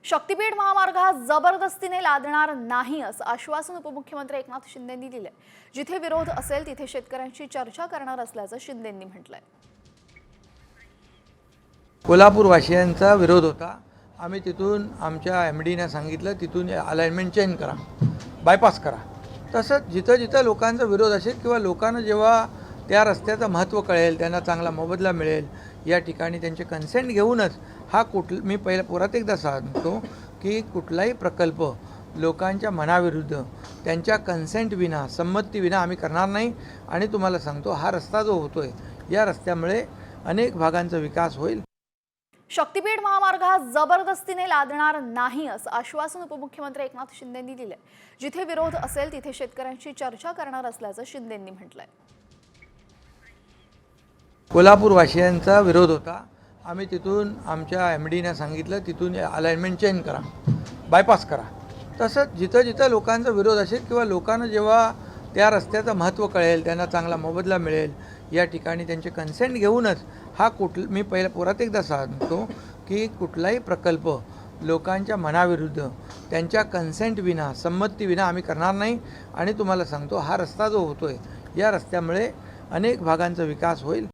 शक्तीपीठ महामार्ग हा जबरदस्तीने लादणार नाही असं आश्वासन उपमुख्यमंत्री एकनाथ शिंदेंनी दिलंय। जिथे विरोध असेल तिथे शेतकऱ्यांशी चर्चा करणार असल्याचं शिंदेंनी म्हटलंय। कोल्हापूरवासियांचा विरोध होता। आम्ही तिथून आमच्या एमडीने सांगितलं तिथून अलाइनमेंट चेंज करा, बायपास करा। तसंच जिथं जिथं लोकांचा विरोध असेल किंवा लोकांना जेव्हा त्या रस्त्याचं महत्त्व कळेल, त्यांना चांगला मोबदला मिळेल, या ठिकाणी त्यांचे कन्सेंट घेऊनच मी पहिल्या पुरात एकदा सांगतो की कुठलाही प्रकल्प लोकांच्या मनाविरुद्ध त्यांच्या कन्सेंट विना, संमती विना आम्ही करणार नाही। आणि तुम्हाला सांगतो, हा रस्ता जो होतोय, या रस्त्यामुळे अनेक भागांचा विकास होईल। शक्तीपीठ महामार्ग हा जबरदस्तीने लादणार नाही असं आश्वासन उपमुख्यमंत्री एकनाथ शिंदेंनी दिलंय। जिथे विरोध असेल तिथे शेतकऱ्यांशी चर्चा करणार असल्याचं शिंदेंनी म्हटलंय। कोल्हापूरवासियांचा विरोध होता। आम्ही तिथून आमच्या एमडीने सांगितलं तिथून अलाइनमेंट चेंज करा, बायपास करा। तसंच जिथं जिथं लोकांचा विरोध असेल किंवा लोकांना जेव्हा त्या रस्त्याचं महत्त्व कळेल, त्यांना चांगला मोबदला मिळेल, या ठिकाणी त्यांचे कन्सेंट घेऊनच मी पहिल्या पुरात एकदा सांगतो की कुठलाही प्रकल्प लोकांच्या मनाविरुद्ध त्यांच्या कन्सेंट विना, संमती विना आम्ही करणार नाही। आणि तुम्हाला सांगतो, हा रस्ता जो होतोय, या रस्त्यामुळे अनेक भागांचा विकास होईल।